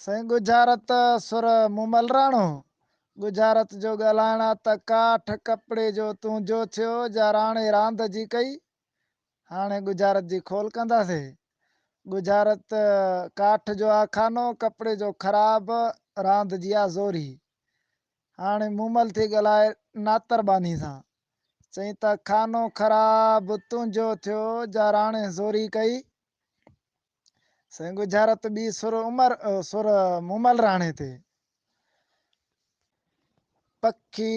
साईं गुजारत सुर मूमल राणो गुजारत जो ॻाल्हाइणा त काठ कपिड़े जो तूं जो थियो जा राणे रांदि जी कई। हाणे गुजारत जी खोल कंदासीं। गुजारत काठ जो आखानो कपिड़े जो ख़राब रांदि जी आहे ज़ोरी। हाणे मूमल थी ॻाल्हाए नातर बानी सां। चई त खानो ख़राब तुंहिंजो थियो जा राणे ज़ोरी कई। साईं गुजारत ॿी सुर मूमल राणे ते। पखी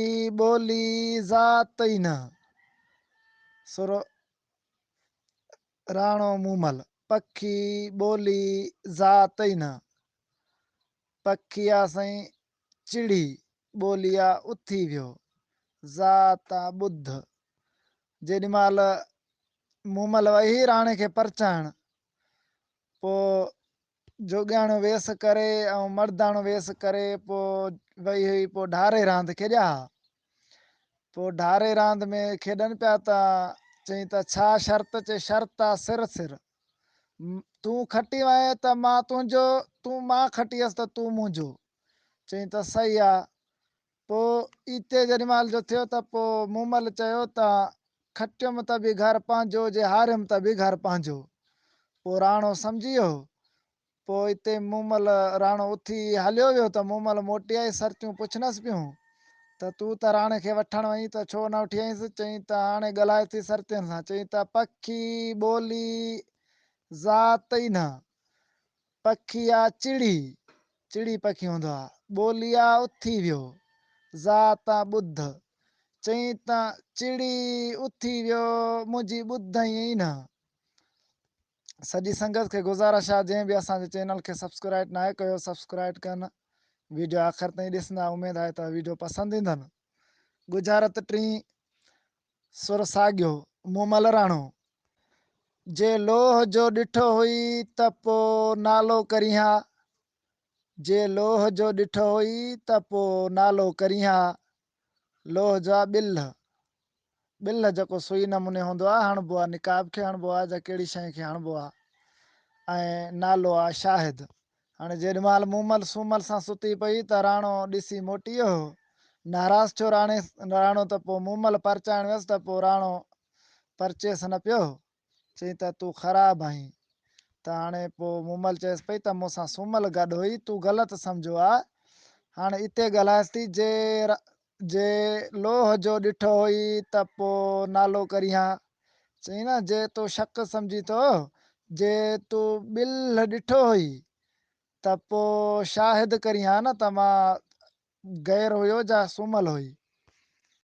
ॿोली ज़ात ई न सुर राणो मूमल। पखी ॿोली ज़ात ई न पखी आहे साईं चिड़ी ॿोली आहे उथी वियो ज़ात आहे ॿुध। जेॾीमहिल मूमल वही राणे खे परचाइण पोइ जोॻियाणो वेस करे ऐं मर्दाणो वेस करे पोइ वई हुई पोइ ढारे रांदि खेॾिया। पोइ ढारे रांदि में खेॾनि पिया त चई त छा शर्त चए शर्त आहे सिर सिर। तूं खटी वए त मां तुंहिंजो तूं मां खटी हुअसि त तूं मुंहिंजो। चई त सही आहे। पोइ इते जेॾीमहिल जो थियो त पोइ मूमल चयो त खटियुमि त बि घर पंहिंजो जे हारियुमि त बि घर पंहिंजो। पोइ राणो सम्झी वियो। पोइ हिते मूमल राणो उथी हलियो वियो त मूमल मोटी आई सरतियूं पुछनसि पियूं त तूं त राणे खे वठणु वई त छो न वठी आईंसि। चई त हाणे ॻाल्हाए थी सरतियुनि सां। चई त पखी ॿोली ज़ात ई न पखी आहे चिड़ी चिड़ी पखी हूंदो आहे। ॿोली आहे उथी वियो ज़ात आहे ॿुध। चई त चिड़ी उथी वियो मुंहिंजी ॿुधई न। सॼी संगत खे गुज़ारिश आहे जंहिं बि असांजे चैनल खे सब्सक्राइब न आहे कयो सब्सक्राइब कनि। वीडियो आख़िर ताईं ॾिसंदा। उमेद आहे त वीडियो पसंदि ईंदनि। गुजारत टी सुर साॻियो मूमल राणो। जे लोह जो ॾिठो हुई त पोइ नालो करिहा। जे लोह जो ॾिठो हुई त पोइ नालो करिहा। लोह जो आहे ॿिल। ॿिल जेको सुई नमूने हूंदो आहे हणिबो आहे निकाब खे हणिबो आहे या कहिड़ी शइ खे हणिबो आहे। ऐं नालो आहे शाहिद। हाणे जेॾीमहिल मूमल सूमल सां सुती पई त राणो ॾिसी मोटी वियो। नाराज़ थियो राणो त पोइ मूमल परचाइण वियसि त पोइ राणो परचेस न पियो। चई त तूं ख़राबु आहीं। त हाणे पोइ मूमल चएसि पई त मूंसां सूमल गॾु हुई तूं ग़लति सम्झो आहे। हाणे हिते ॻाल्हाएसि थी जे लोह जो ॾिठो हुई त पोइ नालो करिहा। चई न जे तूं शक सम्झी थो जे तूं ॿिल ॾिठो हुई त पोइ शाहिद करिहा न त मां गैर हुयो जा सूमल हुई।